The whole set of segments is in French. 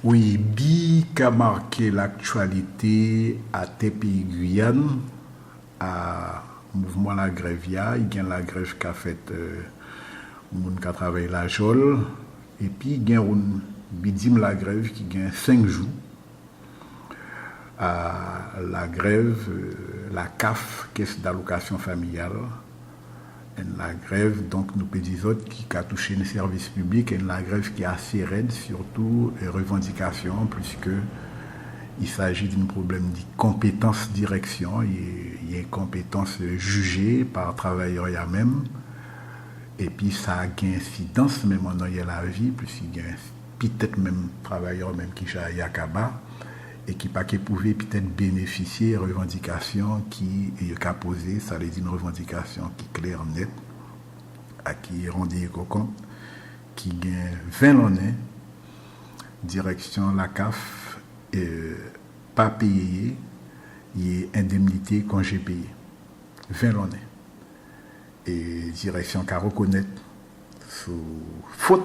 Oui, bi qu'a marqué l'actualité à TPI Guyane, à mouvement la grève, il y a la grève qu'a fait moun qui a travaillé la jol, et puis il y a un bidim la grève qui gagne 5 jours à la grève, la CAF, caisse d'allocation familiale, et la grève, donc nous pédisotes qui a touché les services publics, et la grève qui est assez raide, surtout les revendications, puisque il s'agit d'un problème de compétence direction, il y a une compétence jugée par travailleur même, et puis ça a une incidence même dans la vie, puisqu'il y a peut-être même travailleur même qui a Yakaba, et qui pas pouvait peut-être bénéficier de revendications qui est posées, ça veut dire une revendication qui est claire, nette, à qui rendait compte, qui gagne 20 l'année, direction la CAF, pas payé, il y a indemnité congé payé. 20 l'année. Et direction qu'à reconnaître sous faute,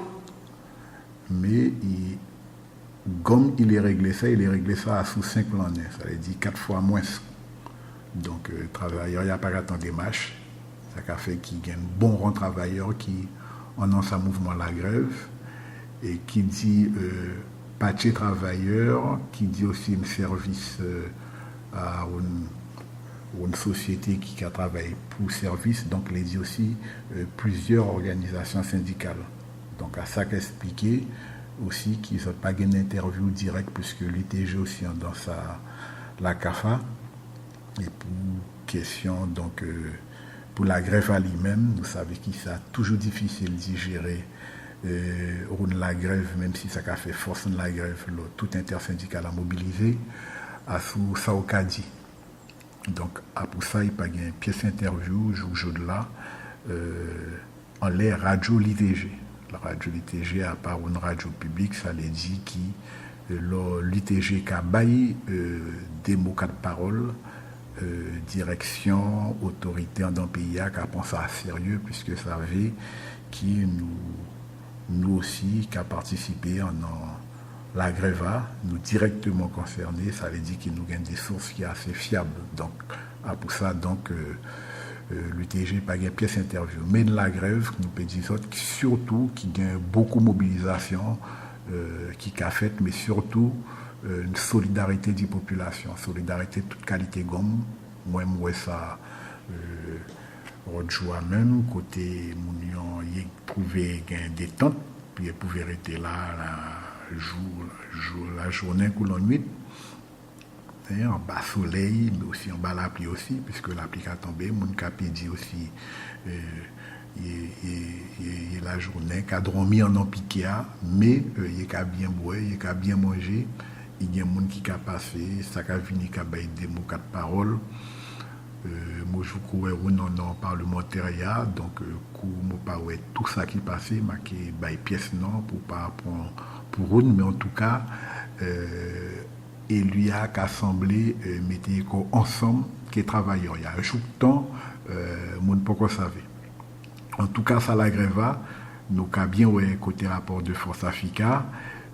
mais comme il est réglé ça à sous 5 l'année, ça veut dire 4 fois moins. Donc, travailleur, il n'y a pas attendre des marches. Ça a fait qu'il y a un bon rang travailleur qui annonce un mouvement la grève et qui dit patché travailleur, qui dit aussi un service à une société qui a travaillé pour service, donc il dit aussi plusieurs organisations syndicales. Donc à ça qu'expliquer aussi qu'ils n'ont pas gagné d'interview directe puisque l'UTG aussi dans la CAFA et pour question donc pour la grève à lui-même, vous savez qu'il c'est toujours difficile d'y gérer la grève, même si ça a fait force de la grève, tout intersyndical a mobilisé à sous Saokadi. Donc, pour ça, il n'y a pas une pièce interview, jour de là, en l'air radio l'ITG. La radio l'ITG, à part une radio publique, ça les dit qui l'ITG qui a baillé des mots de parole, direction, autorité dans le pays, qui a pensé à sérieux, puisque ça avait qui nous aussi, qui a participé en la grève, nous directement concernés, ça veut dire qu'il nous gagne des sources qui sont assez fiables. Donc, pour ça, donc, l'UTG n'a pas de pièce interview. Mais de la grève, nous pouvons dire surtout qu'il y a beaucoup de mobilisation qui a fait, mais surtout une solidarité des populations, solidarité de toute qualité gomme. Moi, ça, jour même, côté Mounion, il pouvait gagner des tentes, puis il pouvait rester là la journée ou la nuit, en bas soleil, mais aussi en bas la pluie aussi, puisque la pluie a tombé, mon capédi aussi, il la journée, qui a dormi en piqué, mais il a bien boire, il a bien manger, il y a des gens qui a passé, ça a venu qui a des mots, quatre paroles. Moi je crois non parlementaire donc moi pas tout ça qui passait marqué by pièce non pour pas pour une mais en tout cas et lui a assemblé mettre ensemble qui travailleurs il y a un jour de temps mon pas savait en tout cas ça la grève nous a bien côté rapport de Force Africa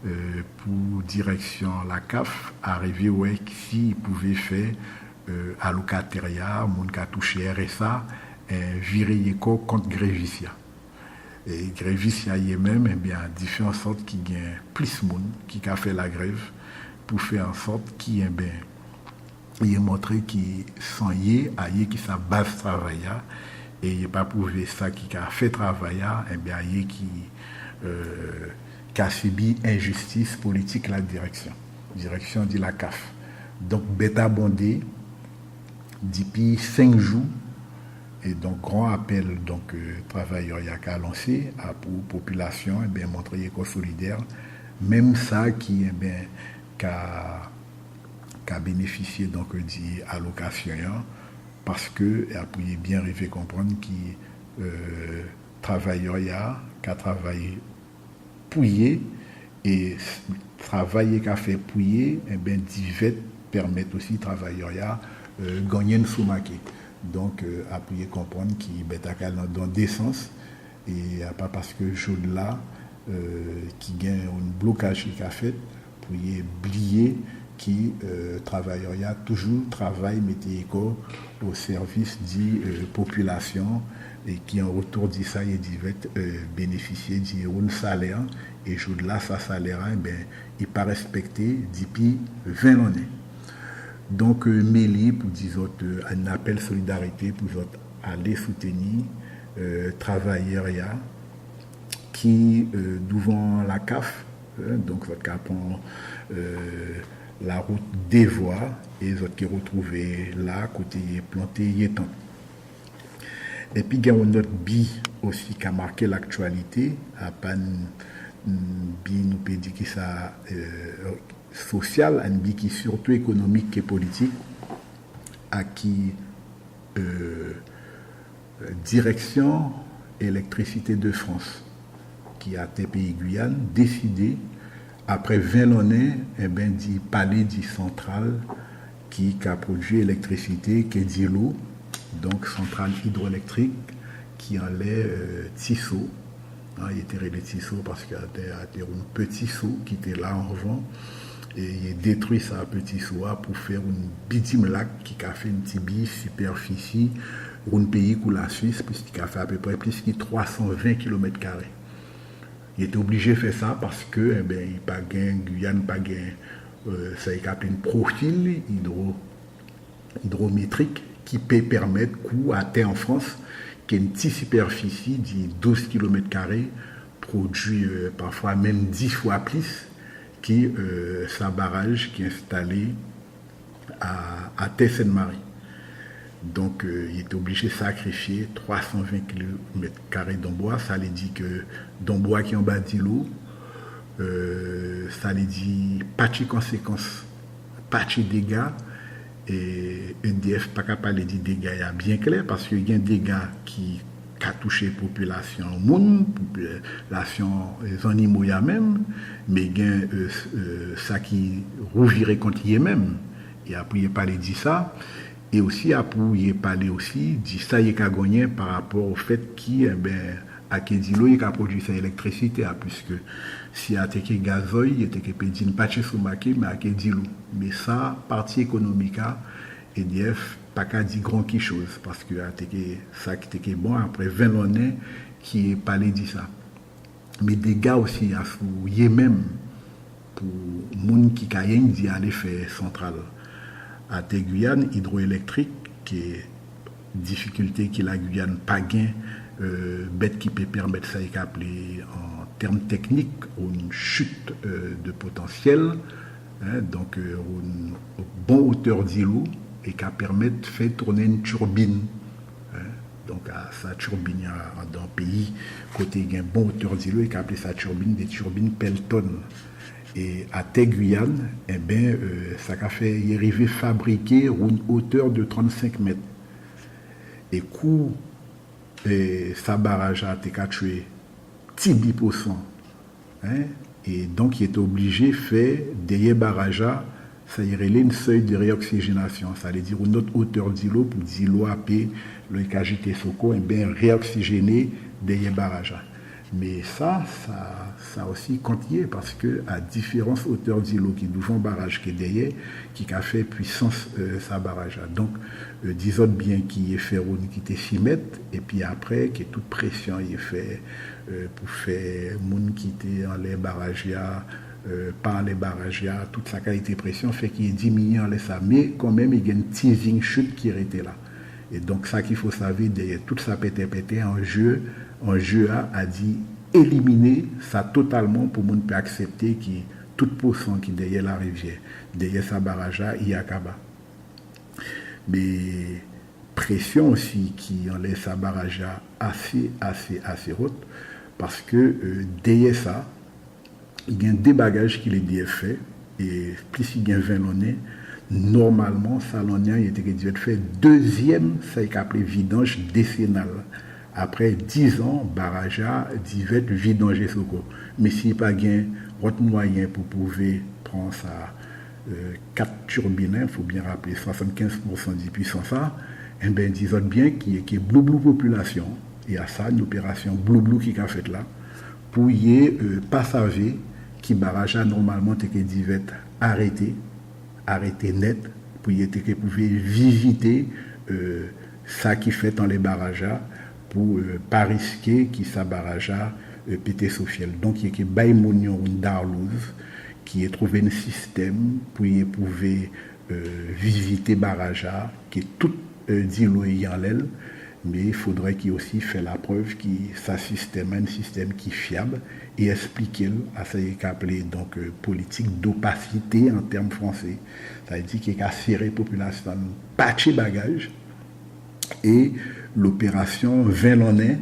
pour direction la CAF arriver si il pouvait faire allocataria, moun qui a touché RSA, viré contre Grévicia. Et Grévicia même, eh bien, fait en sorte qu'il y ait plus de monde qui a fait la grève pour faire en sorte qu'il ait montré qu'il s'en y est, qui sa base travail, et il n'a pas prouvé ça qui a fait travail, eh bien, il qui a subi injustice politique la direction de la CAF. Donc, bêta bondé, depuis 5 jours, et donc grand appel donc travailleurs y a qu'à lancer à pour population et bien montrer qu'on solidaire même ça qui est bien qu'a bénéficié donc dit allocation parce que après bien arrivé comprendre qui travailleurs y a qu'à travailler pouiller et travailler qu'a fait pouiller et bien divers permettent aussi travailleurs y a gagner une sous-maquée. Donc, appuyer comprendre qu'il est dans des sens et pas parce que je là qui gagne un blocage qui a fait pour y oublier qui travailleurs y a toujours travail météo au service de population et qui en retour dit ça il va bénéficier d'un salaire et jour de là ça salaire il pas respecté depuis 20 années. Donc Méli pour dire un appel solidarité pour aller soutenir travailleurs y a qui devant la CAF donc votre CAF prend la route des voies et les autres qui retrouvés là côté planté yétan. Et puis il y a un autre bi aussi qui a marqué l'actualité à pas bi nous peut dire que ça social un bi qui surtout économique et politique à qui direction électricité de France qui a TPI Guyane décidé après 20 années, du palais du central qui a produit l'électricité, qui est dit l'eau, donc centrale hydroélectrique, qui en est Tissot. Il était relais Tissot parce qu'il y a un petit saut qui était là en avant. Et il a détruit ça petit saut pour faire une bidime lac qui a fait une petite superficie pour un pays comme la Suisse, puisqu'il a fait à peu près plus de 320 km². Il était obligé de faire ça parce que il pas gain Guyane pas gain ça est appelé un profil hydrométrique qui peut permettre coup à terre en France qui est une petite superficie de 12 km² produit parfois même 10 fois plus qui sa barrage qui est installé à Tessen-Marie. Donc, il était obligé de sacrifier 320 km² d'embois. Ça veut dire que d'embois qui en bas d'îlot, ça veut dire pas de conséquences, pas de dégâts. Et EDF pas capable de dire dégâts bien clair parce qu'il y a des dégâts qui a touché la population monde, population les animaux y a même, mais il y a ça qui rouvirait contre eux même. Et après, il pas dit ça. Et aussi, après, il parlé aussi de ça il a gagné par rapport au fait qu'il a Kédilo, il a produit sa électricité, puisque si il a été gazoil, il était payé pas chez Soumaki, mais à Kédilo. Mais ça, partie économique, EDF, pas qu'à dire grand chose, parce que ça qui était bon, après 20 années, qui est parlé de ça. Mais des gars aussi, il y a même, pour les gens qui ont dit aller faire centrale. À Guyane, hydroélectrique, qui est difficulté que la Guyane pas gain, bête qui peut permettre ça, qui appelé en termes techniques une chute de potentiel, donc une bonne hauteur d'îlot et qui permet de faire tourner une turbine. Donc à sa turbine dans le pays, côté il y a une bonne hauteur d'îlot et qui appelé sa turbine des turbines Pelton. Et à Guyane, ça a fait y arriver fabriquer une hauteur de 35 mètres. Et coup, sa barrage a été tué 10%. Et donc, il était obligé de faire des barrages, ça y est, une seuil de réoxygénation. Ça veut dire une autre hauteur d'îlot pour d'îlot à paix, le KJT Soko, réoxygéner des barrages. Mais ça aussi continue parce que à différentes hauteurs d'îlot qui devant barrage qui est derrière, qui a fait puissance sa barrage. Donc, disons bien qu'il est fait qui était 6 mètres et puis après que toute pression il est fait pour faire moun qui était en les barrages par les barrages toute sa qualité de pression fait qu'il est diminué en ça, mais quand même il y a une teasing chute qui était là. Et donc ça qu'il faut savoir derrière toute sa pété en jeu a dit éliminer ça totalement pour moun peut accepter qui toute poisson qui derrière la rivière derrière sa barrage il y a Kaba. Mais pression aussi qui en laisse sa barrage assez haute parce que derrière ça il y a des bagages qui les fait et plus il y a 20 années normalement ça l'année il était dû faire deuxième ça est appelé vidange décennale. Après 10 ans, barrage divers vidanger Soko. Mais s'il n'y a pas d'autre moyen pour pouvoir prendre ça, 4 turbines, il faut bien rappeler 75% de puissance, et bien disons bien qu'il y a blou population, et à ça une opération blou qui a fait là, pour y passager qui barrage normalement te que divert arrêté net pour y être que pouvait visiter ça qui fait dans les barrages pour pas risquer qui ça barrage pété social. Donc il y a que baimonion d'Arlouse qui est trouvé un système pour y pouvoir visiter barrage qui est tout dilué en l'aile, mais il faudrait qu'il aussi fait la preuve que ça système un système qui est fiable et expliquer à ça qui appelé donc politique d'opacité en termes français. Ça veut dire qu'il y a serré la population patché bagage et l'opération 20 l'année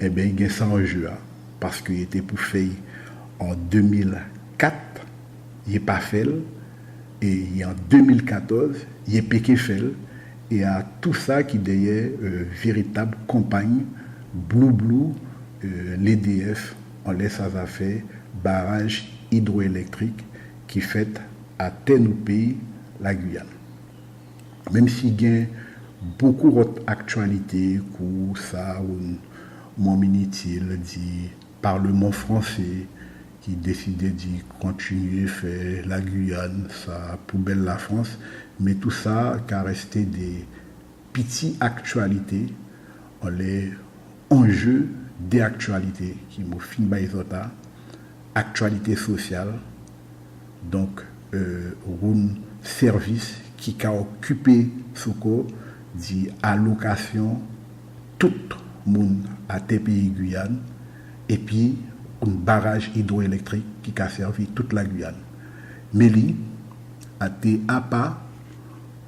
eh bien il y a ça en jeu parce qu'il était pour faire en 2004 il n'est pas fait et en 2014 il est péqué fait et à tout ça qui derrière véritable campagne Blue l'EDF on laisse à faire barrage hydroélectrique qui fait à tel pays la Guyane. Même s'il y a beaucoup d'autres actualités pour ça mon ministre dit Parlement français qui décidait de continuer à faire la Guyane, sa poubelle la France, mais tout ça qui a resté des petites actualités, on les enjeux des actualités qui m'ont fin baïsota, actualité sociale, donc un service qui a occupé ce corps dit allocation tout le monde à tes pays Guyane et puis un barrage hydroélectrique qui a servi toute la Guyane. Méli, à te APA,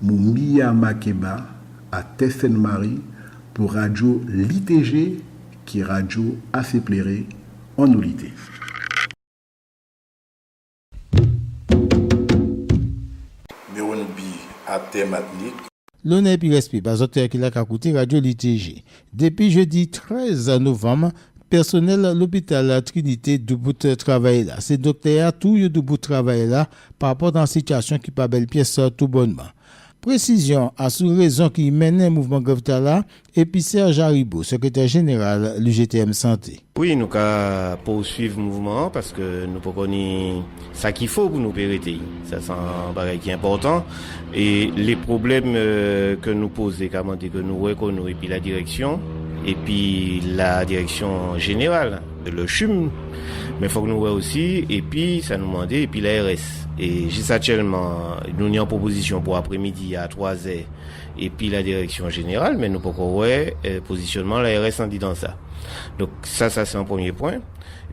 Moumia Makeba, à Tessen-Marie, pour radio l'ITG, qui est radio assez plairé, en nulité. L'honneur puis respect, bazoteur qui l'a écouté radio l'ITG. Depuis jeudi 13 novembre, personnel à l'hôpital Trinité du bout de travail là. C'est docteur tout du bout de travail là par rapport à une situation qui pas belle pièce tout bonnement. Précision à sous raison qui mène un mouvement grève là et puis Serge Haribo, secrétaire général l'UGTM Santé. Oui, nous allons poursuivre le mouvement parce que nous pouvons connaître ça qu'il faut pour nous péréter. Ça c'est un bagage qui est important et les problèmes que nous posons, que nous reconnaissons et puis la direction générale, le CHUM, mais il faut que nous voyons aussi, et puis ça nous demande, et puis l'ARS. Et juste actuellement, nous avons une proposition pour après-midi à 3h, et puis la direction générale, mais nous pouvons voir positionnement l'ARS en dit dans ça. Donc ça c'est un premier point.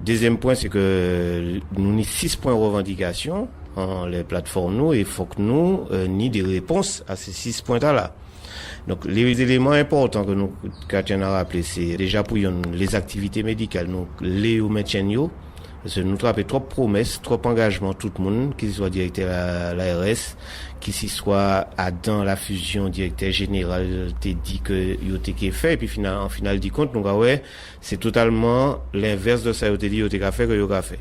Deuxième point, c'est que nous avons 6 points de revendication en les plateformes nous, et il faut que nous ayons des réponses à ces 6 points-là. Donc, les éléments importants que nous, Catherine a rappelé, c'est déjà pour les activités médicales, nous, les maintiennent, parce que nous avons trop de promesses, trop d'engagements, tout le monde, qu'il soit directeur à l'ARS, qu'il soit dans la fusion directeur général, t'es dit que il fait, et puis en final, dit compte, nous, ouais, c'est totalement l'inverse de ça, il dit, il fait, que il fait.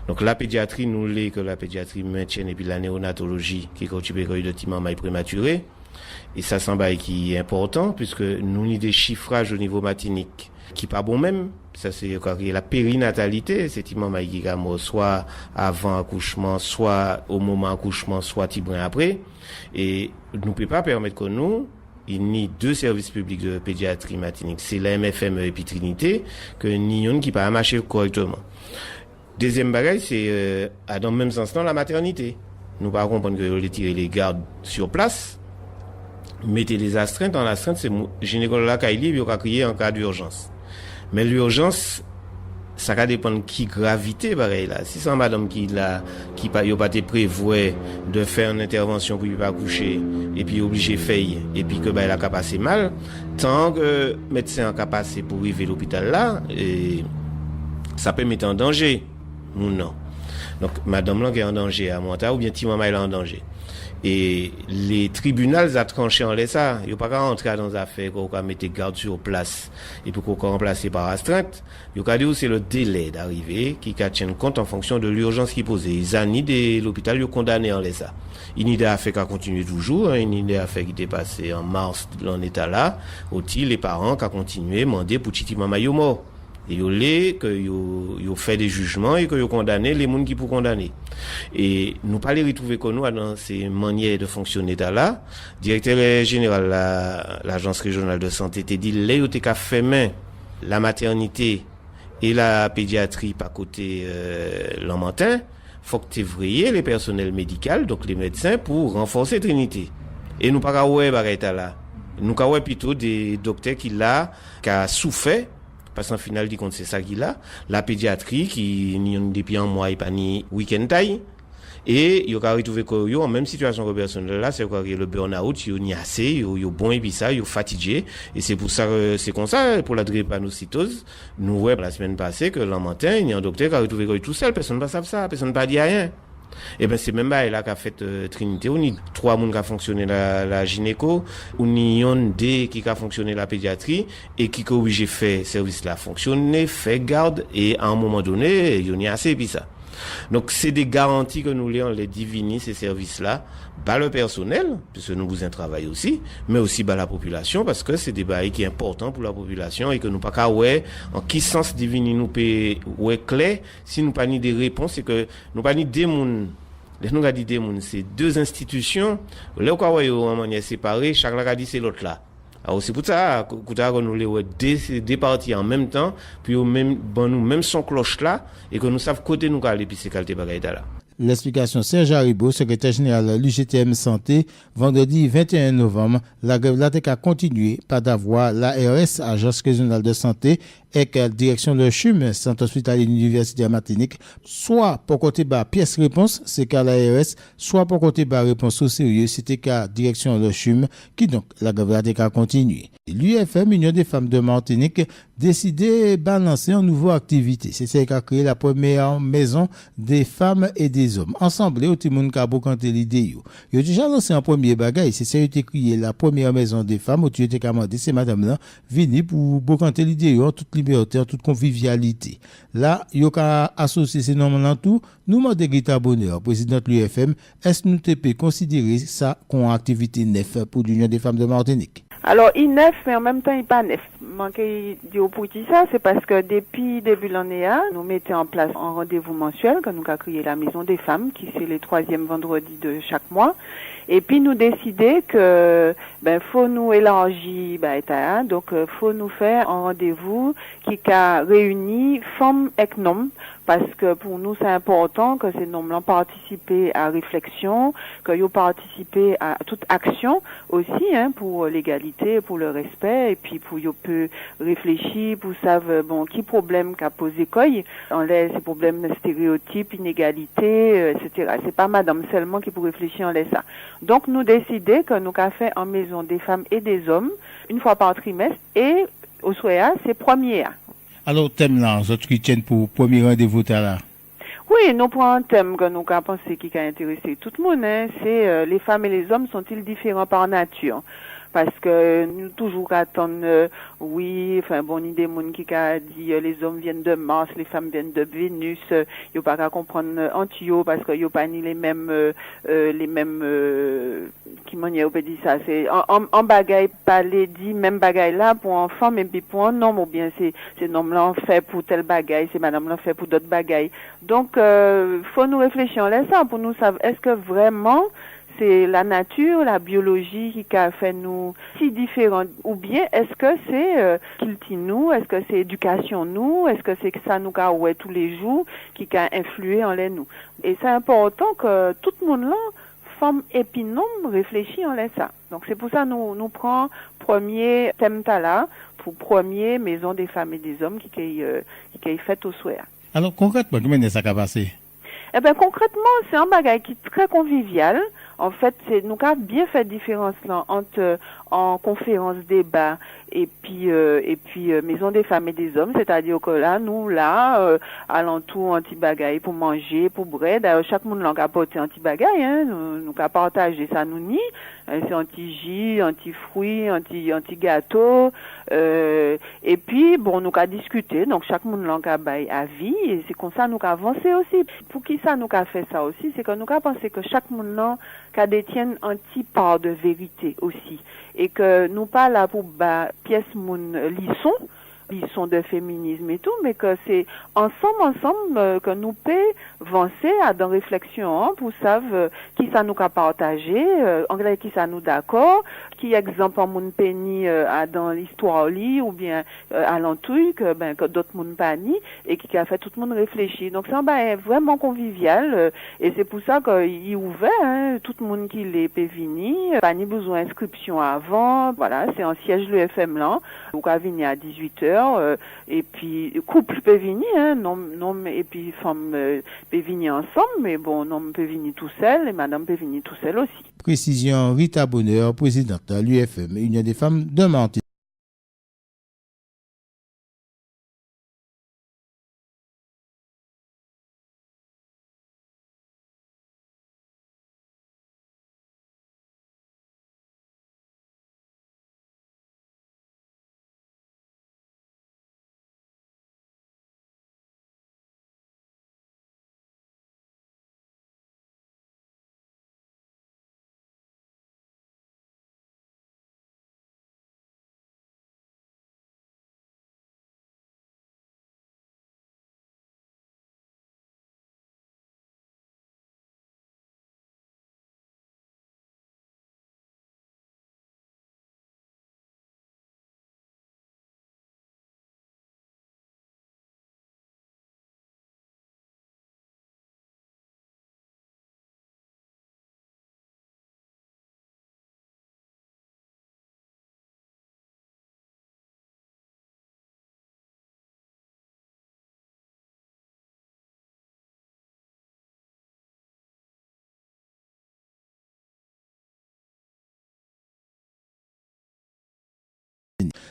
Donc, la pédiatrie, nous, que la pédiatrie maintienne, et puis la néonatologie, qui est occupée de timamaï prématuré. Et ça semble qui est important puisque nous avons des chiffrages au niveau matinique qui pas bon même. Ça c'est la périnatalité, c'est maman qui est mort soit avant accouchement, soit au moment accouchement, soit tibrin après. Et nous peut pas permettre que nous il n'y a 2 services publics de pédiatrie matinique, c'est la MFME et puis Trinité que n'y a qui pas marcher correctement. Deuxième bagage c'est dans le même sens dans la maternité. Nous pas comprendre que les tirer les gardes sur place. Mettez les astreintes, dans l'astreinte, c'est gynécologue qui est libre, il va crier en cas d'urgence. Mais l'urgence, ça va dépendre qui gravité, pareil, là. Si c'est une madame qui n'a pas été prévue de faire une intervention pour ne pas coucher, et puis obligé de faire, et puis que, elle a passé mal, tant que le médecin a passé pour arriver à l'hôpital là, et ça peut mettre en danger, ou non. Donc, madame là qui est en danger à Monta, ou bien petit maman est en danger. Et les tribunaux ont tranché en ça. Ils n'ont pas qu'à rentrer dans les affaires, qu'on va mettre garde sur place, et puis qu'on va remplacer par astreinte. Ils ont dit c'est le délai d'arrivée qui tient compte en fonction de l'urgence qui posée. Ils ont ni de l'hôpital, ils ont condamné en ça. Il n'y a des affaires qui continuent toujours, il n'y a des affaires qui étaient passées en mars, dans l'état là, aussi les parents qui ont continué à demander pour Titi Mama mort. Et yo fait des jugements et que yo condamné les gens qui pour condamner. Et nous pas les retrouver que nous dans ces manières de fonctionner là. Directeur général l'agence régionale de santé te dit là yo te ka fait main la maternité et la pédiatrie par côté Lamantins, faut que tu vrayé les personnels médicaux, donc les médecins pour renforcer Trinité. Et nous pas ouais bareta là. Nous ka ouais plutôt des docteurs qui a souffert parce qu'en final dit compte c'est ça qu'il a la pédiatrie qui ni depuis un mois et pas ni week-end taille. Et yo ka retrouver que yo en même situation que personnel là, c'est quoi que le burn-out, yo ni assez, yo bon et puis ça, yo fatigué et c'est pour ça c'est comme ça pour la drépanocytose, nous ouais la semaine passée que Lamantins, il y a un docteur qui a retrouvé que tout seul, personne ne savait ça, personne ne pas dit rien. Et ben c'est même là qu'a fait Trinité, on y 3 monde qui a fonctionné la gynéco, on y a 2 qui a fonctionné la pédiatrie et qui a obligé faire service là fonctionner, fait garde et à un moment donné, il y a assez puis ça. Donc c'est des garanties que nous les diviner ces services-là, bas le personnel, puisque nous vous en travaillons aussi, mais aussi bas la population, parce que c'est des bails qui sont importants pour la population et que nous pas qu'à ouais, en qui sens diviner nous peut ouais clair, si nous pas ni des réponses, c'est que nous pas ni des monde. Nous a dit des monde, c'est 2 institutions, là quoi ouais en manière séparée, chacun a dit c'est l'autre là. Alors c'est pour ça que nous les deux parties en même temps, puis même nous même son cloche là et que nous savons côté nous aller puis c'est qualité bagaille là. L'explication Serge Haribo, secrétaire général de l'UGTM Santé, vendredi 21 novembre, la grève a continué par d'avoir l'ARS, Agence régionale de santé, et que la direction de CHUM, Centre hospitalier universitaire Martinique, soit pour côté bas pièce réponse, c'est qu'à l'ARS, soit pour côté bas réponse au sérieux, c'était qu'à direction de CHUM, qui donc la grève a continué. L'UFM, Union des femmes de Martinique, décidé de balancer une nouvelle activité. C'est celle qui a créé la première maison des femmes et des hommes. Ensemble, au Timoun Kabo quand l'idée. Ils ont déjà lancé un premier bagage. C'est celle qui a créé la première maison des femmes. Où tu étais commandé, c'est madame là, venue pour bocanter l'idée, en toute liberté, en toute convivialité. Là, il y a associé ces noms-là tout. Nous demandons Grita Bonheur, présidente de l'UFM, est-ce que nous peut considérer ça comme activité neuf pour l'Union des femmes de Martinique? Alors, il neuf, mais en même temps, il pas neuf. Manquer dire pour dire ça, c'est parce que depuis début de l'année, nous mettons en place un rendez-vous mensuel que nous avons créé la Maison des Femmes, qui c'est les 3e vendredis de chaque mois. Et puis, nous décider que, faut nous élargir, donc, faut nous faire un rendez-vous qui a réuni femmes et hommes. Parce que pour nous, c'est important que ces noms-là participent à réflexion, qu'ils participent à toute action aussi, pour l'égalité, pour le respect, et puis pour qu'ils peut réfléchir, pour savoir, qui problème qu'a posé quoi, en l'air, ces problèmes de stéréotypes, inégalité, etc. C'est pas madame seulement qui peut réfléchir en l'air ça. Donc, nous décider que nous avons fait en maison des femmes et des hommes, une fois par trimestre, et au soir, c'est premier. Alors, thème là, vous qui tiennent pour premier rendez-vous là? Oui, nous prenons un thème que nous avons pensé qui a intéressé tout le monde, c'est les femmes et les hommes sont-ils différents par nature? Parce que nous toujours attendons, idée monde qui a dit les hommes viennent de Mars, les femmes viennent de Vénus, yo pas qu'à comprendre antio parce que yo pas ni les mêmes qui manière on peut dire ça, c'est en bagaille pas les dit même bagaille là pour un femme et puis pour un homme ou bien c'est homme là fait pour tel bagaille, c'est madame là fait pour d'autres bagailles. Donc faut nous réfléchir là ça pour nous savoir est-ce que vraiment c'est la nature, la biologie qui a fait nous si différents, ou bien est-ce que c'est culti nous, est-ce que c'est éducation nous, est-ce que c'est que ça nous a ouais tous les jours qui a influé en les nous. Et c'est important que tout le monde là, femme et puis non, réfléchit en les ça. Donc c'est pour ça nous prend premier thème là pour premier maison des femmes et des hommes qui est faite au soir. Alors concrètement, comment ça va passer? Concrètement, c'est un bagage qui est très convivial. En fait, nous avons bien fait différence là entre en conférence débat et puis maison des femmes et des hommes, c'est-à-dire que là nous alentour un petit bagaille pour manger, pour bread, chaque monde l'a apporté un petit bagaille nous avons partagé ça nous ni c'est un petit jus, un petit fruit, un petit gâteau et puis nous avons discuté, donc chaque monde l'a bail à vie et c'est comme ça nous avons avancé aussi. Pour qui ça nous a fait ça aussi, c'est que nous avons pensé que chaque monde là détienne un petit part de vérité aussi et que nous pas là pour pièce mon lisson sont de féminisme et tout, mais que c'est ensemble que nous peut avancer à dans réflexion pour savoir qui ça nous a partagé, anglais qui ça nous d'accord, qui exemple en moun péni dans l'histoire li ou bien à l'entouille que d'autres moun pas ni et qui a fait tout le monde réfléchir. Donc c'est vraiment convivial et c'est pour ça qu'il est ouvert, tout le monde qui l'est peut venir, pas ni besoin d'inscription avant, voilà, c'est un siège le FM là, ou qu'à venir à 18h et puis couple peut venir, non et puis femme peut venir ensemble, mais bon, homme peut venir tout seul et madame peut venir tout seul aussi. Précision Rita Bonheur, présidente de l'UFM, Union des femmes de Martinique.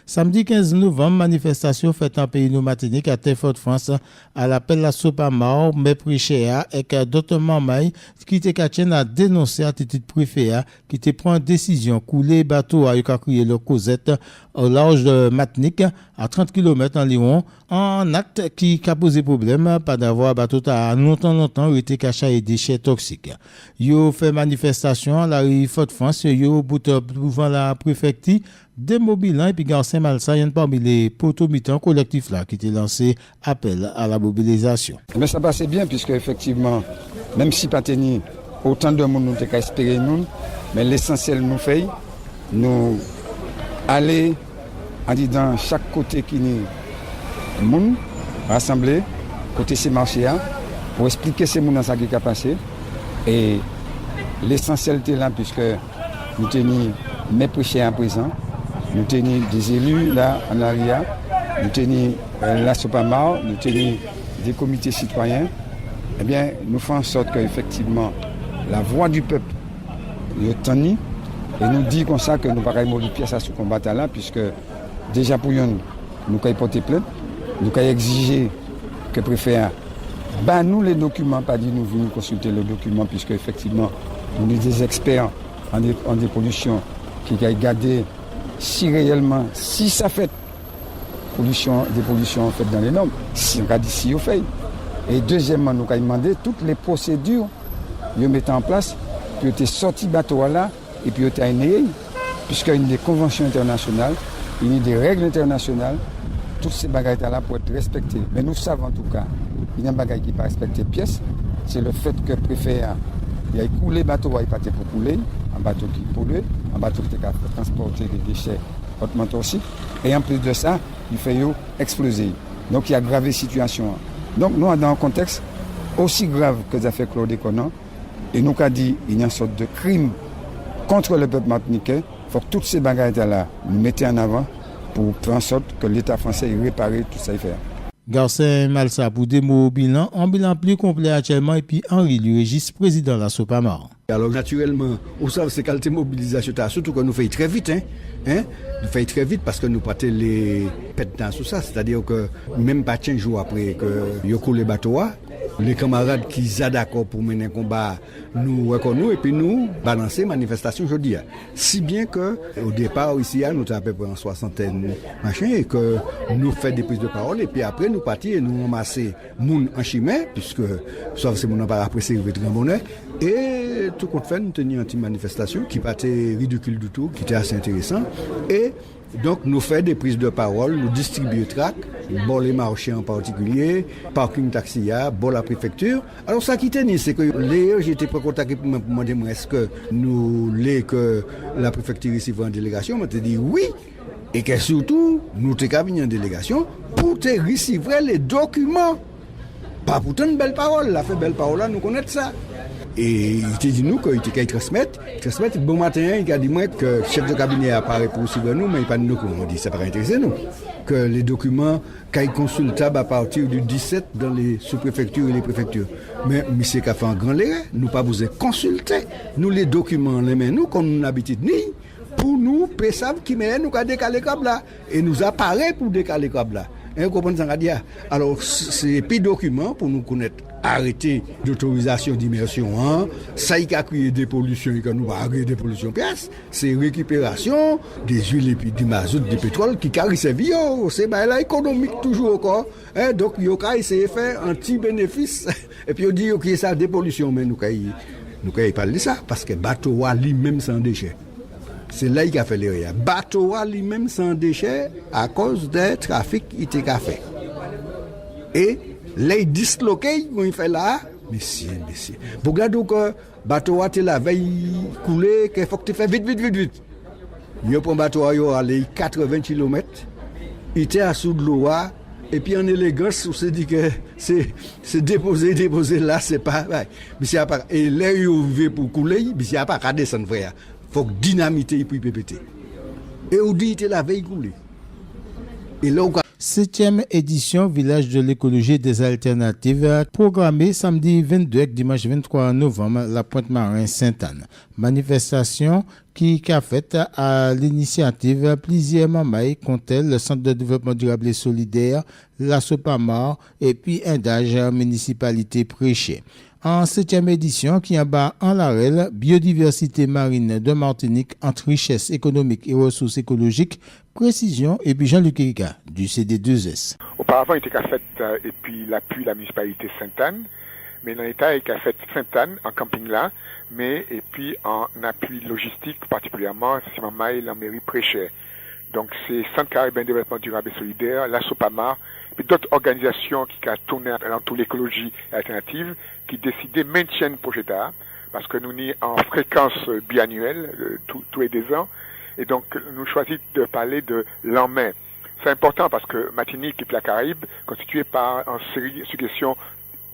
Samedi 15 novembre, manifestation faite en pays de Martinique à Terre-Fort-France à l'appel la Sopamar, mais Prichéa et d'autres membres qui étaient à dénoncer l'attitude préfet qui te prend décision couler bateau à crier le Cosette au large de Martinique à 30 km environ en acte qui a posé problème pas d'avoir bateau à longtemps été caché et déchets toxiques. Yo fait manifestation à la rue Fort-France, yo bout devant la préfecture démobilant et puis Garcin Malsa, il y a parmi les potomitans collectifs là qui étaient lancé appel à la mobilisation. Mais ça passait bien puisque effectivement, même si pas tenu autant de monde nous t'ai espéré nous, mais l'essentiel nous fait nous aller en disant chaque côté qui n'est monde rassemblé côté ces marchés pour expliquer ces monde ça qui a passé et l'essentiel était là puisque nous tenions mes prêchés à présent. Nous tenions des élus là en arrière, nous tenions la Sopamar, nous tenions des comités citoyens. Eh bien, nous faisons en sorte qu'effectivement, la voix du peuple est tenue et nous dit comme ça que nous ne pouvons pas mourir pièce à ce combat là, puisque déjà pour nous avons porté plainte, nous avons exigé que le préfet nous les documents, pas dit nous venir consulter les documents, puisque effectivement, nous sommes des experts en des pollutions qui ont gardé. Si réellement, si ça fait des pollutions faites dans les normes, si on a dit si on fait. Et deuxièmement, nous avons demandé toutes les procédures nous mettons en place, puis on sorti bateau là, et puis on a une puisqu'il y a des conventions internationales, il y a des règles internationales, toutes ces bagages là pour être respectées. Mais nous savons en tout cas, il y a un bagage qui n'est pas respecté pièce, c'est le fait que le préfet il a coulé bateau, il pas pour couler, un bateau qui pollue, un bateau qui a transporté des déchets hautement toxiques. Et en plus de ça, il fait exploser. Donc il y a grave situation. Donc nous, dans un contexte aussi grave que ça fait chlordécone, et nous avons dit qu'il y a une sorte de crime contre le peuple martiniquais. Il faut que toutes ces bagages-là nous mettions en avant pour faire en sorte que l'État français répare tout ça et faire. Garcin Malsa pour démo bilan, un bilan plus complet actuellement et puis Henri Lurégis, président de la Sopamar. Alors naturellement, on sait c'est qualité mobilisation, surtout que nous faisons très vite, nous faisons très vite parce que nous partons les pètes dans tout ça, c'est-à-dire que même pas 15 jours après que nous coulons les bateaux, les camarades qui sont d'accord pour mener un combat nous reconnaissent et puis nous balancer manifestation aujourd'hui. Si bien que au départ ici nous avons à peu près en 60aine machin et que nous faisons des prises de parole et puis après nous partir et nous ramasser moun en chemin puisque sauf si mon pas après c'est très bonheur Et tout compte fait, nous tenions une petite manifestation qui pas été ridicule du tout, qui était assez intéressant. Et donc, nous faisons des prises de parole, nous distribuons tracts, bon les marchés en particulier, parking taxia, bon la préfecture. Alors, ça qui était, c'est que j'étais pas contacté pour me demander est-ce que nous voulons que la préfecture ici va en délégation. On m'a dit oui. Et que surtout, nous sommes venus en délégation pour te recevoir les documents. Pas pour une belle parole. La fait belle parole là, nous connaissons ça. Et il te dit nous qu'il était transmettre. Bon matin, il a dit moi que le chef de cabinet apparaît pour suivre nous, mais il n'y a pas de documents. On dit ça pas intéresser nous. Que les documents qu'ils consultables à partir du 17 dans les sous-préfectures et les préfectures. Mais monsieur a fait un grand erreur. Nous pas besoin consulter. Nous les documents les mains nous comme nous n'habitude ni. Pour nous, PESAV qui met nous décaler câble là. Et nous apparaît pour décaler câble là. Vous comprenez ce que je veux dire? Alors, c'est plus document pour nous connaître arrêté d'autorisation d'immersion. Ça y a créé des pollutions, il nous a créé des pollutions pièces. C'est récupération des huiles et puis du mazout, du pétrole qui carry ses vies. C'est là économique toujours encore. Donc, il y a essayé de faire un petit bénéfice. Et puis, on dit que ça des pollutions, mais nous ne parler de ça parce que bateau a lui-même sans déchets. C'est là qu'il a fait l'erreur. Bateau a lui-même sans déchets à cause des trafics qu'il a fait. Et les disloqués qu'on fait là, messieurs. Pour regarder que bateau a la veille coulé, qu'il faut que tu fasses vite. Il prend bateau il a allé 80 km. Il était à sous de l'eau et puis en élégance, on s'est dit que c'est déposer là, c'est pas vrai. Mais c'est pas et là il ouvert pour couler, mais c'est pas qu'à descendre frère. Faut que dynamiter et puis péter. Et on dit que la veille coulée. Et là, 7e édition Village de l'écologie et des alternatives, programmée samedi 22 et dimanche 23 novembre, la Pointe-Marin Sainte-Anne. Manifestation qui a faite à l'initiative plusieurs membres comptaient le Centre de développement durable et solidaire, la Sopamar et puis Indage municipalité Prêché. En 7e édition, qui abat en l'arrêt biodiversité marine de Martinique entre richesse économique et ressources écologiques, précision et puis Jean-Luc Erika du CD2S. Auparavant, il était qu'à fait et puis l'appui de la municipalité Sainte-Anne, mais dans l'État, il était qu'à fait Sainte-Anne en camping là, mais et puis en appui logistique particulièrement, c'est la mairie Prêché. Donc c'est Centre caribéen de développement durable et solidaire, la Sopamar, et d'autres organisations qui ont tourné dans toute l'écologie alternative, qui décidaient de maintenir le projet d'art, parce que nous sommes en fréquence biannuelle, tous les 2 ans, et donc nous choisissons de parler de l'en-main. C'est important parce que Martinique et puis la Caraïbe, constituée par une série de suggestions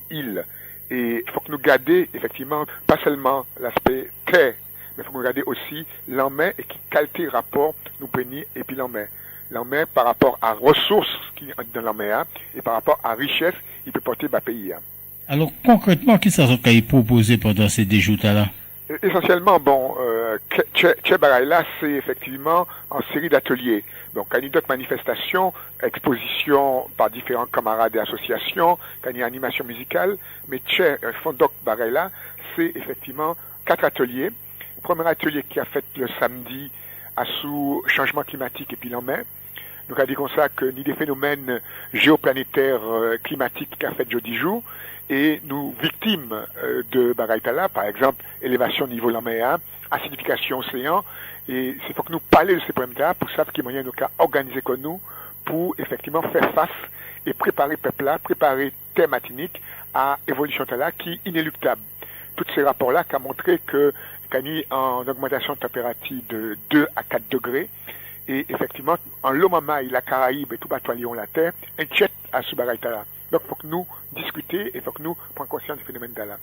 îles, et il faut que nous gardions effectivement pas seulement l'aspect terre, mais il faut que nous gardions aussi l'en-main et qui qualité rapport nous prenons et puis l'en-main. L'en-main par rapport à ressources qui dans l'en-main et par rapport à richesse, il peut porter le pays. Alors concrètement, qu'est-ce que vous proposé pendant ces déjoutes-là? Essentiellement, là, c'est effectivement en série d'ateliers. Donc, il y a d'autres manifestations, expositions par différents camarades et associations, il y a animation musicale, mais Fondoc là, c'est effectivement 4 ateliers. Le premier atelier qui a fait le samedi à sous changement climatique et puis l'en-main. Donc, a dit comme ça que ni des phénomènes géoplanétaires climatiques qu'a fait jeudi jour, et nous victimes de Baraitala, par exemple, élévation niveau de la mer, acidification océan, et c'est pour que nous parlions de ces problèmes-là, pour savoir qu'il y a moyen de nous organiser comme nous, pour effectivement faire face et préparer peuple-là, préparer terre Martinique à évolution là qui est inéluctable. Tous ces rapports-là qui ont montré que qu'il y a en augmentation de température de 2 à 4 degrés, et effectivement, en l'Omama et la Caraïbe et tout batoilion la terre, inquiète à ce Baraitala. Donc, il faut que nous discuter et il faut que nous prenions conscience du phénomène là.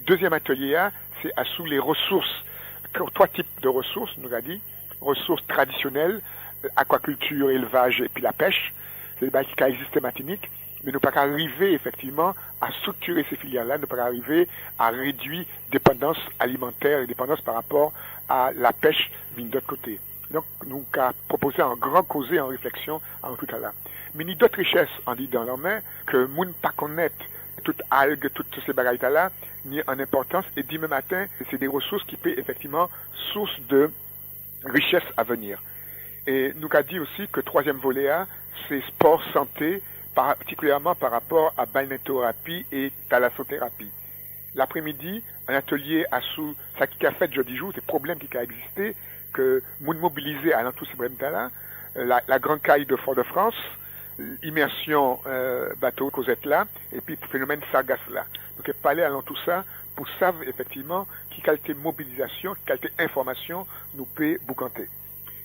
Deuxième atelier, c'est à sous les ressources. 3 types de ressources, nous a dit. Ressources traditionnelles, aquaculture, élevage et puis la pêche. C'est des bails qui existent en Martinique. Mais nous ne pouvons pas arriver, effectivement, à structurer ces filières-là. Nous ne pouvons pas arriver à réduire dépendance alimentaire et dépendance par rapport à la pêche d'une d'autre côté. Donc, nous avons proposé un grand causé en réflexion en tout à l'heure. Mais il y a d'autres richesses, en dit dans la main, que nous ne pas connaître toutes algues, toutes ces bagailles-là, ni en importance. Et demain matin, c'est des ressources qui peuvent effectivement source de richesses à venir. Et nous avons dit aussi que 3e volet A, c'est sport, santé, particulièrement par rapport à balnéothérapie et thalassothérapie. L'après-midi, un atelier à sous ça qui a fait jeudi jour, des problèmes qui a existé, que moun mobilisé à tout ces problèmes-là, la grande caille de Fort-de-France, immersion bateau Cosette là, et puis phénomène Sargasse là. Donc parler à tout ça pour savoir effectivement qui qualité mobilisation, qui qualité information nous peut boucanter.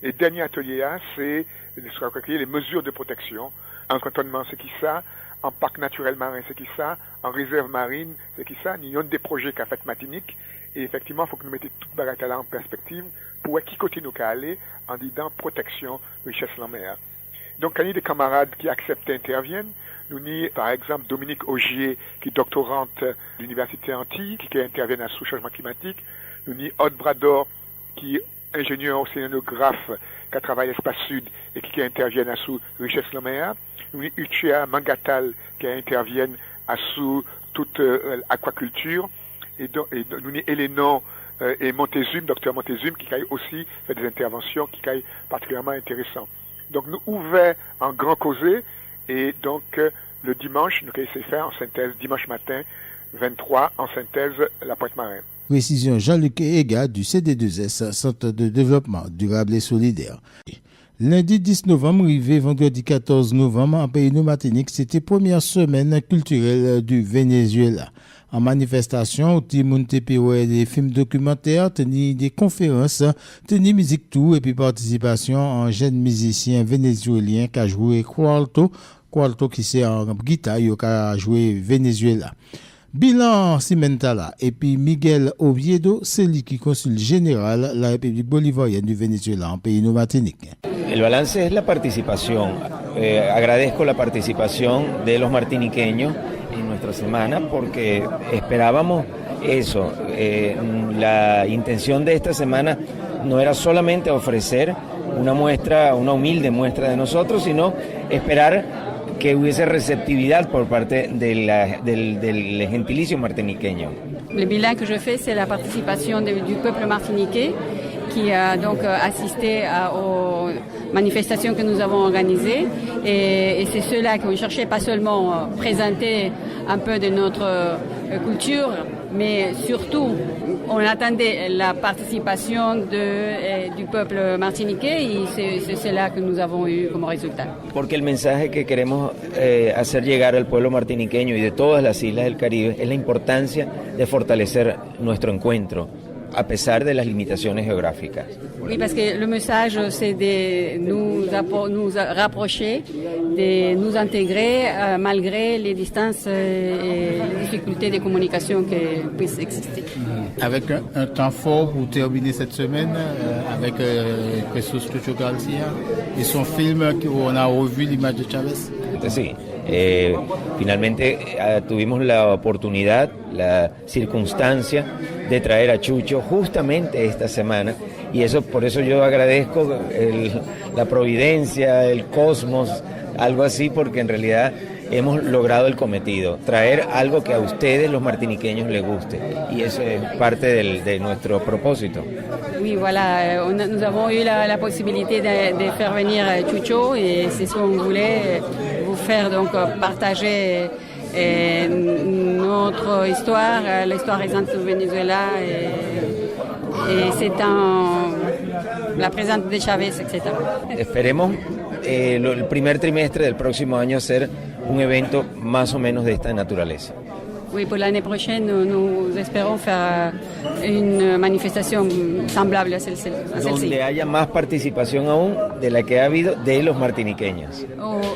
Et dernier atelier là, c'est les mesures de protection, en cantonnement c'est qui ça, en parc naturel marin c'est qui ça, en réserve marine c'est qui ça, il y a des projets qu'a fait Matinique, et effectivement il faut que nous mettions toute bagarre là en perspective pour voir qui côté nous qu'à aller en disant protection richesse de la mer. Donc quand il y a des camarades qui acceptent interviennent, nous avons par exemple Dominique Augier qui est doctorante de l'université Antilles, qui intervient à sous changement climatique, nous avons Aude Brador qui est ingénieur océanographe qui travaille à l'espace sud et qui intervient à sous richesse de la mer, nous avons Uchea Mangatal qui intervient à sous toute aquaculture, et nous avons Elenon et Montezum, docteur Montezum, qui a aussi fait des interventions qui sont particulièrement intéressantes. Donc nous ouvrons en grand causé, et donc le dimanche, nous allons faire en synthèse dimanche matin 23 en synthèse la Pointe-Marin. Précision Jean-Luc Ega du CD2S, Centre de développement durable et solidaire. Lundi 10 novembre, arrivé vendredi 14 novembre, en Pays de Martinique, c'était première semaine culturelle du Venezuela. En manifestation, au Timoun TPO et des films documentaires, tenu des conférences, tenu musique tout et puis participation en jeune musicien vénézuélien qui a joué Cuarto qui c'est en guitare, qui a joué Venezuela. Bilan Cimentala et puis Miguel Oviedo, c'est lui qui consul général de la République bolivarienne du Venezuela en Pays de Martinique. El balance es la participación. Agradezco la participación de los martiniqueños en nuestra semana porque esperábamos eso. La intención de esta semana no era solamente ofrecer una muestra, una humilde muestra de nosotros, sino esperar que hubiese receptividad por parte del gentilicio martiniqueño. Le bilan que je fais, c'est la participation du peuple martiniquais qui a donc assisté aux manifestations que nous avons organisées. Et c'est ceux-là qu'on cherchait pas seulement présenter un peu de notre culture, mais surtout on attendait la participation du peuple martiniquais y c'est cela que nous avons eu como résultat. Porque el mensaje que queremos hacer llegar al pueblo martiniqueño y de todas las islas del Caribe es la importancia de fortalecer nuestro encuentro a pesar de las limitaciones geográficas. Oui, parce que le message, c'est de nous rapprocher, de nous intégrer malgré les distances et les difficultés de communication qui puissent exister. Avec un temps fort pour terminer cette semaine, avec Jesús Chucho García et son film où on a revu l'image de Chávez. Sí. Finalmente tuvimos la oportunidad, la circunstancia de traer a Chucho justamente esta semana y por eso yo agradezco la providencia, el cosmos, algo así, porque en realidad hemos logrado el cometido, traer algo que a ustedes los martiniqueños les guste y eso es parte de nuestro propósito. Oui, voilà, nous avons eu la possibilité de faire venir Chucho et c'est ce qu'on voulait vous faire, donc partager notre histoire, l'histoire récente du Venezuela et c'est la présence de Chávez, etc. Esperemos el primer trimestre del próximo año hacer un evento más o menos de esta naturaleza. Oui, pour l'année prochaine, nous espérons faire une manifestation semblable à celle-ci. Donde haya más participación aún de la que ha habido de los martiniqueños.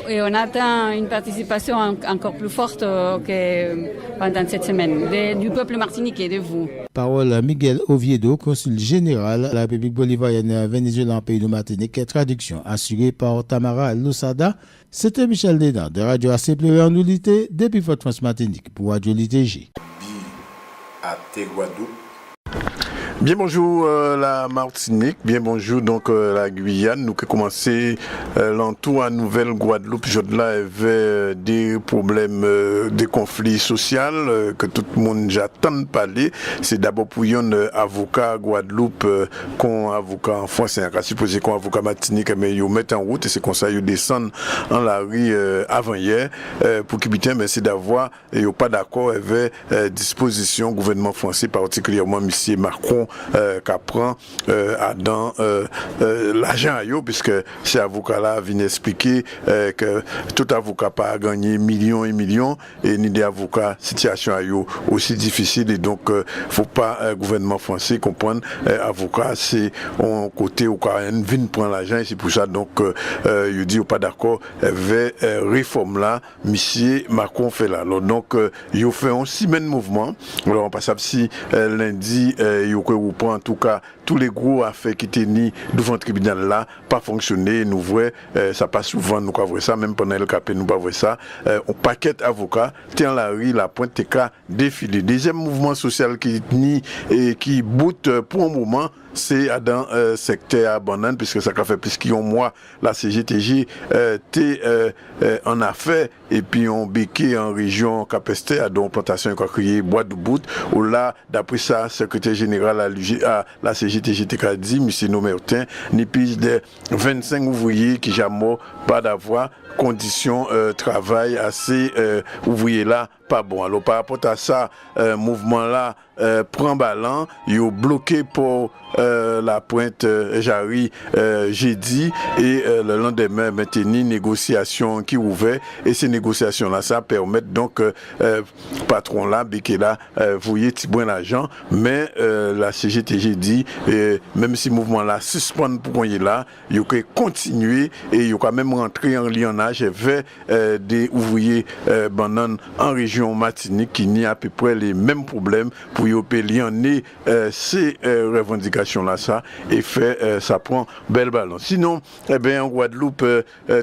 Et on attend une participation encore plus forte que pendant cette semaine, du peuple martiniquais, de vous. Parole à Miguel Oviedo, consul général de la République bolivarienne Venezuela en Pays de Martinique. Traduction assurée par Tamara Lusada. C'était Michel Dedan de Radio AC Pluriel en Unité depuis Fort-France Martinique pour Radio LITG. À Guadeloupe. Bien bonjour la Martinique, bien bonjour donc la Guyane. Nous qui commencé l'entour à Nouvelle-Guadeloupe, je là avait des problèmes, des conflits sociaux que tout le monde j'attend de parler. C'est d'abord pour un avocat Guadeloupe qu'on avocat en France, c'est un cas supposé qu'on avocat Martinique, mais ils mettent en route et c'est comme ça ils descendent en la rue avant hier pour qu'ils mais c'est d'avoir et pas d'accord avec disposition gouvernement français, particulièrement monsieur Macron qui prend dans l'argent à eux, puisque ces avocats-là viennent expliquer que tout avocat pas gagné millions et millions et ni des avocats situation à eux aussi difficile et donc faut pas gouvernement français comprendre avocat c'est un côté où quand même vient prendre l'argent et c'est pour ça donc il dit pas d'accord avec réforme là monsieur Macron fait là. Alors, donc il fait un semaine mouvement. Alors on passe à si lundi il reprend en tout cas tous les gros affaires qui étaient ni devant le tribunal là pas fonctionné nous voyons ça passe souvent nous pas voir ça même pendant le CAP nous pas voir ça on paquet avocat tient la rue la pointe TK défilé deuxième mouvement social qui ni et qui boot pour un moment c'est dans secteur banane puisque ça fait plus qu'un mois la CGTJ en affaires et puis on béqué en région Capesté à donc plantation qui a créé bois de bout où là d'après ça secrétaire général à la CGTJ a dit monsieur Nomertin ni plus de 25 ouvriers qui jamais pas d'avoir conditions travail assez ouvriers là pas bon. Alors par rapport à ça mouvement là prend ballon il est bloqué pour la pointe Jarry jeudi et le lendemain maintenir négociation qui ouvert et ces négociations là ça permet donc patron là béqué là voyez Tibouin l'argent mais la CGTG dit même si mouvement là suspend pour y là il peut continuer et il peut même rentrer en lionnage vers des ouvriers bananes en région Martinique qui n'y a à peu près les mêmes problèmes pour y lier ces revendications là ça et fait ça prend belle balance. Sinon en Guadeloupe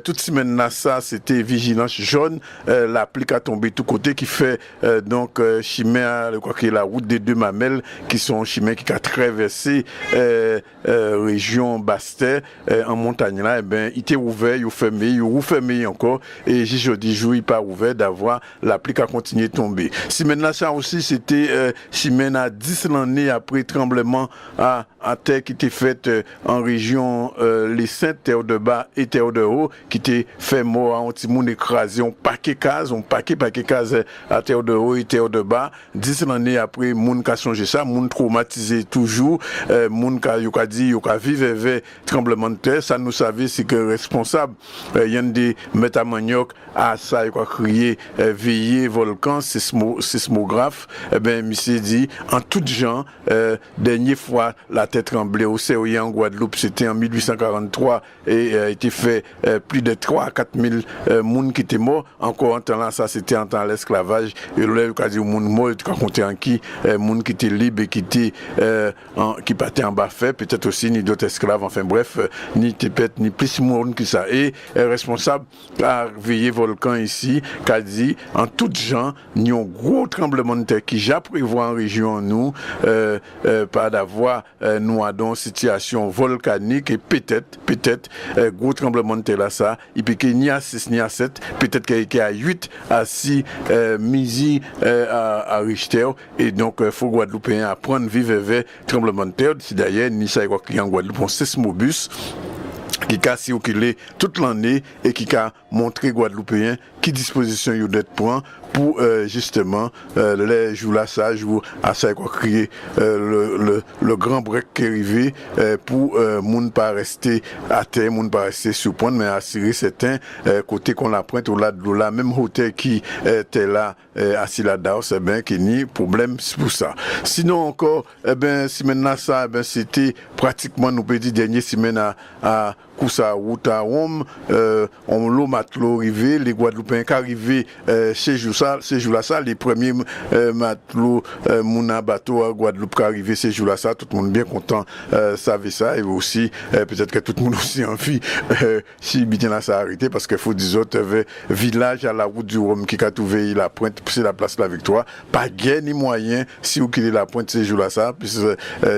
toute semaine là ça c'était vigilance jaune la pluie a tombé tout côté qui fait donc chimère quoi que la route des deux mamelles qui sont chimères qui a traversé région Bastet en montagne là il était ouvert il fermé encore et jeudi jour il pas ouvert d'avoir la pluie a continué de tomber. Semaine là ça aussi c'était semaine à 10 l'année après tremblement à terre qui était fait en région les Saintes, terre de bas et terre de haut qui était fait mort à un petit monde écrasé on paquet cases à terre de haut et terre de bas 10 l'année après monde qui a changé ça monde traumatisé toujours monde qui a dit il a vivre avec tremblement de terre ça nous savait c'est que responsable il y a des métamaniaques à ça il a crié veiller volcan sismographe monsieur dit en tout genre dernière fois la tête tremblée au COI en Guadeloupe c'était en 1843 et été fait plus de 3 à 4 000 monde qui étaient morts encore en temps là ça c'était en temps l'esclavage et là il a dit monde mort il a compté en qui monde qui était libre et qui était qui partait en bas fait peut-être aussi ni d'autres esclaves enfin bref ni peut-être ni plus monde que ça et responsable à veiller volcan ici qui a dit en tout genre ni un gros tremblement de terre qui j'ai prévoit en région nous pas d'avoir nous dans situation volcanique et peut-être gros tremblement de terre là ça il peut qu'il n'y a 6 ni à 7 peut-être qu'il y a 8 à 6 midi à Richter et donc faut Guadeloupéen apprendre vivre avec tremblement de terre si d'ailleurs ni ça quoi en Guadeloupe on sismobus qui a circulé toute l'année et qui a montré Guadeloupéens qui disposition il doit prendre pour justement les jours là ça jour à ça quoi crier le grand break qui est arrivé pour monde pas rester à terre monde pas rester sur point mais assurer certains côté qu'on la pointe au là de là même hôtel qui était là assis là-dedans c'est bien qu'il n'y a problème pour ça sinon encore si maintenant ça c'était pratiquement nous peut dire dernière semaine à Koussa route à Rome on l'eau matelot arrivé les Guadeloupéens Guadeloupéens qui arrivaient ces jours-là, les premiers matelots, Mouna bateau à Guadeloupe qui arrivaient ces jours-là, tout le monde bien content savait ça, et aussi peut-être que tout le monde aussi envie si bien ça a arrêté, parce qu'il faut dire autres village à la route du Rhum qui a trouvé la pointe, c'est la place de la Victoire, pas guère ni moyen si vous quittez la pointe ces jours-là, puisque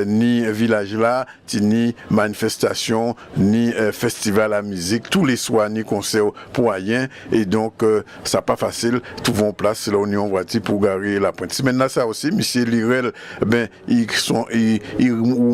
ni village là, ni manifestation, ni festival à musique, tous les soirs, ni concert pour rien, et donc ça pas facile, tout vont en place là on voiture pour garer la pointe. Si maintenant ça aussi, monsieur Lirel, ils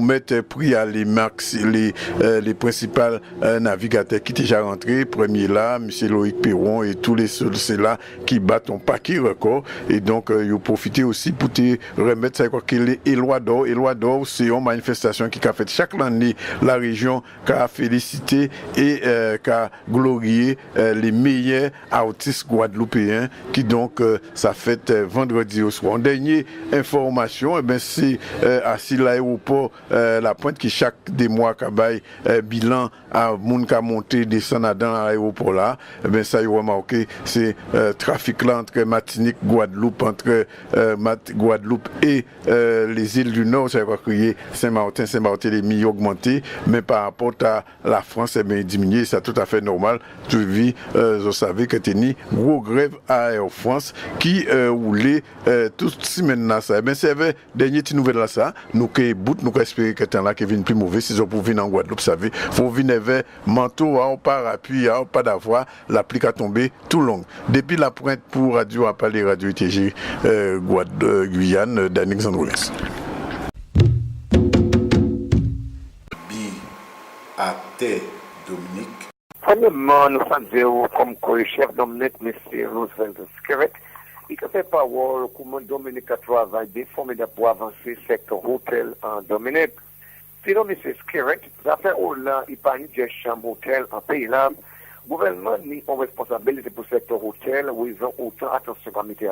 mettent prix à les marques, les principaux navigateurs qui déjà rentrés, premier là, monsieur Loïc Perron et tous les c'est là qui battent un paquet record, et donc ils profitent aussi pour te remettre ça quoi que les Éloi d'or c'est une manifestation qui a fait chaque année la région qui a félicité et qui a glorié les meilleurs artistes guadeloupéens qui donc ça fait vendredi au soir. En dernière information, c'est assis l'aéroport La Pointe qui chaque des mois cabaye bilan à moun qui a monté descendre dans l'aéroport là, ça y a remarqué c'est trafic là entre Martinique, Guadeloupe, entre Guadeloupe et les îles du Nord, ça va crier Saint-Martin, les mis augmenté, mais par rapport à la France, diminué, c'est tout à fait normal. Tu vis, vous savez que tu as une grosse grève à Air France qui roulait tout maintenant ça. C'est vrai, dernière petite nouvelle là ça, nous qui espérons que temps là qui vient plus mauvais, si pour venir en Guadeloupe, vous savez, faut venir avec manteau, pas appui, pas d'avoir, l'applique à tomber tout long. Depuis la pointe pour Radio Appalé, Radio ITG, Guyane, Daniel Xandroules. À terre, Dominique. Premièrement, nous sommes comme co-chef Dominique, M. Roosevelt Skerrit, il a fait parole comment Dominique a travaillé formidable pour avancer le secteur hôtel en Dominique. Sinon, M. Skerrit, ça fait là, il parle de chambre hôtel en pays là. Le gouvernement n'a pas de responsabilité pour le secteur hôtel où ils ont autant attention comme il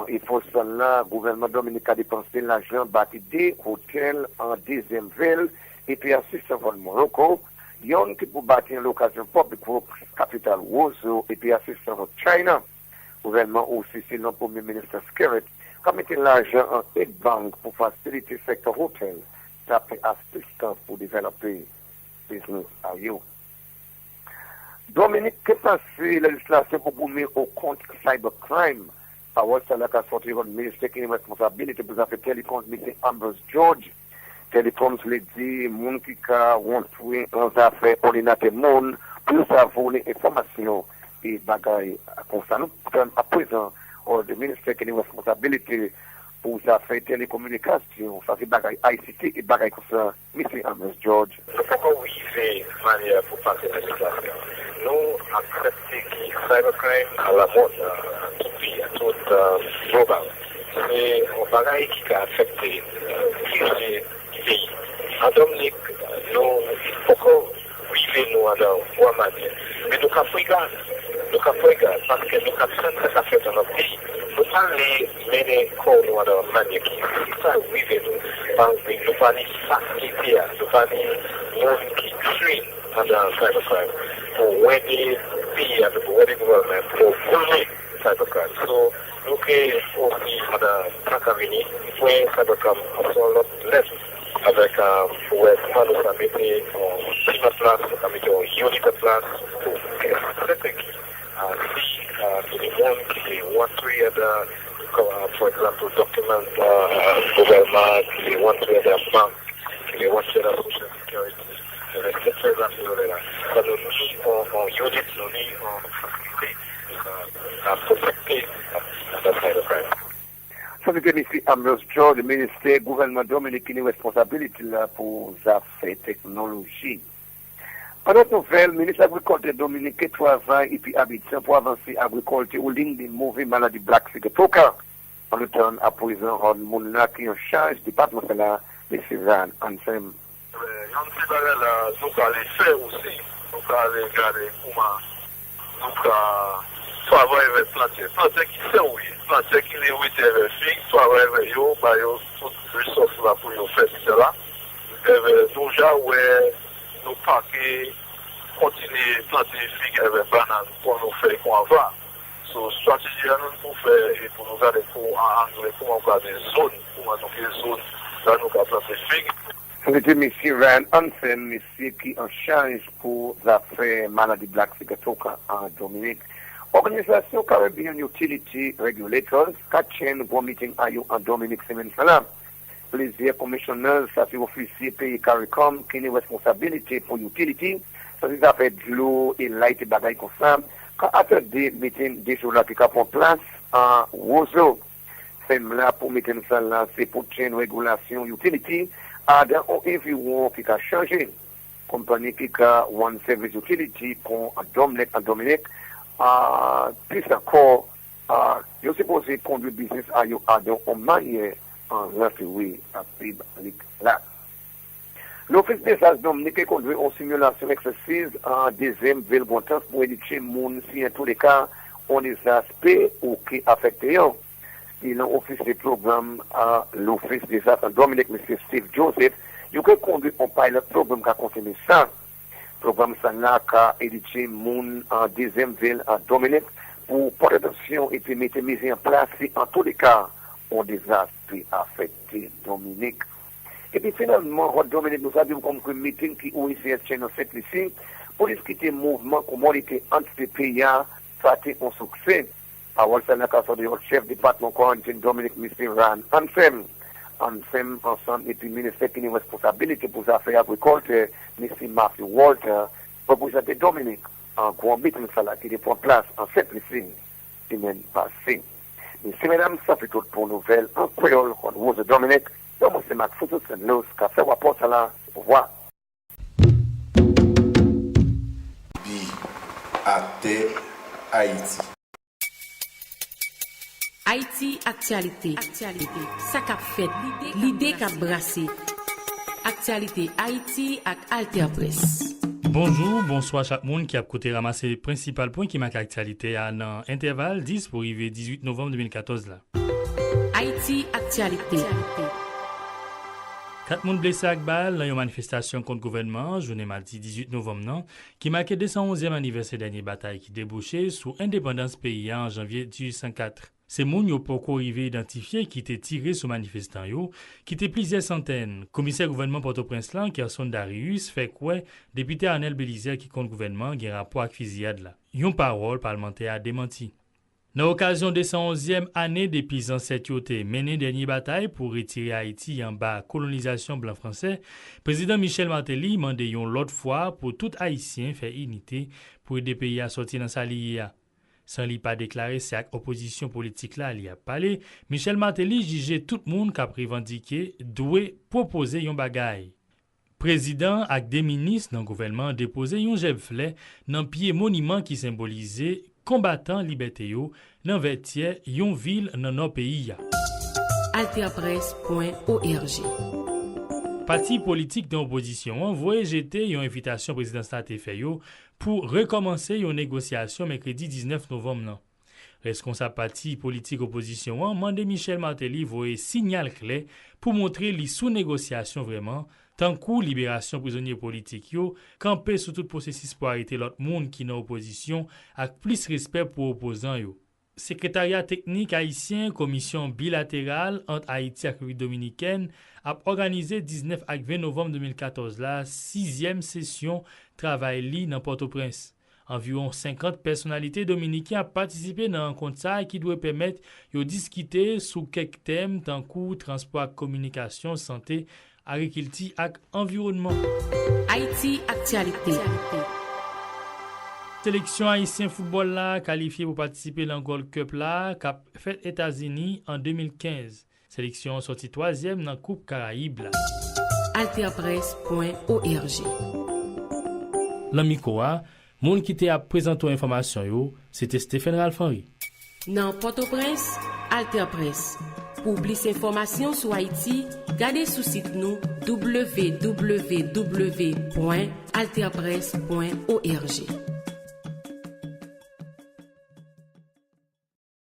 il faut cela, le gouvernement Dominique a dépensé l'argent bâti des hôtels en deuxième ville et puis assistant pour le Morocco. Il y a qui pour bâtir l'occasion publique pour capitale Wozo et puis assistant pour China. Le gouvernement aussi, c'est le premier ministre Skerrit, qui a mis l'argent en aide banque pour faciliter le secteur hôtel. Ça fait assistance pour développer le business à you. Dominique, qu'est-ce que c'est la législation pour mettre au compte cybercrime? Parole ça là qu'a sorti le ministre qui a une responsabilité pour faire téléphone M. Ambrose George. Téléphone se dit, moun qui a rentré dans affaires ordinateur monde pour savoir les informations et bagaille concernant à présent le ministre qui a une responsabilité pour faire télécommunication, ça fait bagaille ICT et bagaille comme ça, M. Ambrose George. Il faut qu'on vive manière pour passer la situation. Nous acceptons que cybercrime à la mode tout global. C'est un bagage qui a affecté plusieurs pays. En Dominique, nous faut vivre nous dans trois manières. Mais nous avons fait garde. Parce que nous avons très affaires dans notre pays. Nous allons mener nous dans une manière qui vivre nous. Parce que nous allons faciliter, nous allons qui train dans cybercrime pour aider le pays, pour aider le gouvernement, pour couler cybercrime. So, nous avons aussi dans 5 ans à venir, il faut cybercrime sur notre liste. Avec comment nous avons mis en team de place, nous avons mis en unité de place pour stratégie. Si les gens qui want to read, for example, document gouvernement, qui want to read bank, qui want to read social security, c'est très important là. Ça nous dit en unité, nous dit en facilité à protéger la cybercrime. Ça veut dire que M. Ambrose George, le ministère gouvernement Dominique, qui a une responsabilité là pour les affaires technologie. Pendant cette nouvelle, le ministre de l'Agriculture Dominique travaille et puis habite pour avancer l'agriculture ou ligne des mauvaises maladies Black Sigatoka. En retour à présent, on a qui en charge du département de la Suzanne Ansem. Nous allons faire aussi. Nous allons regarder comment nous travailler avec planter qui sont oui. Planter qui les oui c'est fixe, travailler avec eux, bah yo toutes les ressources là pour yo faire cela. Déjà ouais nous paquer continuer planter figues avec bananes pour nous faire qu'on va. So, stratégie nous pour faire et pour nous garder pour en anglais pour nous garder zone pour nous zone là nous planter figues. C'était M. Ryan Hansen, monsieur qui en charge pour l'affaire maladie Black Sigatoka en Dominique. Organisation Caribbean Utility Regulators, Kachen, bon meeting à you en Dominique semaine salam. Plusieurs commissionnaires, ça c'est officier pays CARICOM, qui ont responsabilité pour utility, ça c'est affaire de l'eau et light et bagaille comme ça. Quand attendez meeting des jours là qui prend place en Wozo, c'est là pour meeting ça là, c'est pour chaîne régulation utility. Dans un environnement qui a changé, compagnie qui a One Service Utility pour Dominique, plus encore, je suppose conduire business à une manière en l'influer à PIB là. L'Office des As Dominique conduit une simulation exercice en deuxième ville Gontas pour éduquer les gens si en tous les cas on des aspects qui affectent. Il a officier de programme à l'Office des Affaires Dominique, M. Steve Joseph. Il a conduit un pilot programme qui a continué ça. Le programme ça a édité moun en deuxième ville à Dominique pour porter attention et puis mettre mise en place si en tous les cas on des aspects affectés Dominique. Et puis finalement, Dominique nous a dit comme un meeting qui OICS Channel 7 ici pour discuter mouvement commodité entre ces pays, ça a été un succès. Our chef département quarantine Dominique Mr. Ryan Hansen ensemble et puis ministre qui a une responsabilité pour les affaires agricoles, M. Matthew Walter, pour présenter Dominique en grand meeting qui prend place en cette semaine passée. Messieurs, mesdames, ça fait tout pour nouvelles en créole on Wozo Dominique. Donc, c'est Max Foutou Saint-Louis qui a fait rapport à la voix. Ate Haïti. Haïti actualité. Ça qu'a fait l'idée qu'a brassé. Actualité Haïti avec Altea Press. Bonjour, bonsoir chaque monde qui a côté ramasser les principaux points qui marquent l'actualité à un intervalle 10 pour arriver 18 novembre 2014 là. Haïti actualité. 4 moun blessés ak bal dans une manifestation contre le gouvernement, journée mardi 18 novembre, qui marquait 211e anniversaire dernière bataille qui débouchait sous indépendance pays en janvier 1804. Ces moun yo poko arrivé identifié qui étaient tirés sur manifestants yo, qui étaient plusieurs centaines. Commissaire gouvernement Port-au-Prince là, Kerson Darius, fait quoi député Arnel Bélizer qui compte gouvernement qui a rapport avec fusillade là. Yon parole parlementaire a démenti. Dans l'occasion de 111e année depuis ancêtres yo te mené dernière bataille pour retirer Haïti en bas colonisation blanc français, président Michel Martelly mande yon l'autre fois pour tout haïtien faire unité pour aider pays à sortir dans sa liya. Sans li pas déclarer sa opposition politique là, li a parlé, Michel Martelly jugeait tout le monde qui a revendiqué doit proposer yon bagay. Président ak des ministres dans le gouvernement déposé yon jebflet dans pied monument qui symbolisait combattant liberté yo dans vertier yon ville dans nos pays ya. Alteapresse.org. Parti politique d'opposition envoyé jeter yon invitation président State fait yo pour recommencer yon négociation mercredi 19 novembre nan. Responsable parti politique opposition mande Michel Martelly voye signal clair pour montrer li sous négociation vraiment tant coup libération prisonniers politiques yo camper sous tout processus pour arrêter l'autre monde qui dans opposition avec plus respect pour opposants yo. Secrétariat technique haïtien commission bilatérale entre Haïti et République dominicaine a organisé 19 et 20 novembre 2014 la 6e session travail li dans Port-au-Prince. Environ 50 personnalités dominicaines ont participé dans un rencontre qui doit permettre de discuter sur quelques thèmes tant que transport, communication, santé, agriculture et environnement. Haïti actualité. Sélection haïtien football là qualifiée pour participer dans Gold Cup là qu'a fait États-Unis en 2015. Sélection sortie 3e dans Coupe Caraïbes là. Alteapresse.org. L'Amikoa, moun qui te a présenté information yo, c'était Stéphane Ralph-Henry. Dans Port-au-Prince, Altea Presse. Pour plus d'informations sur Haïti, gardez sous site nous www.alteapresse.org.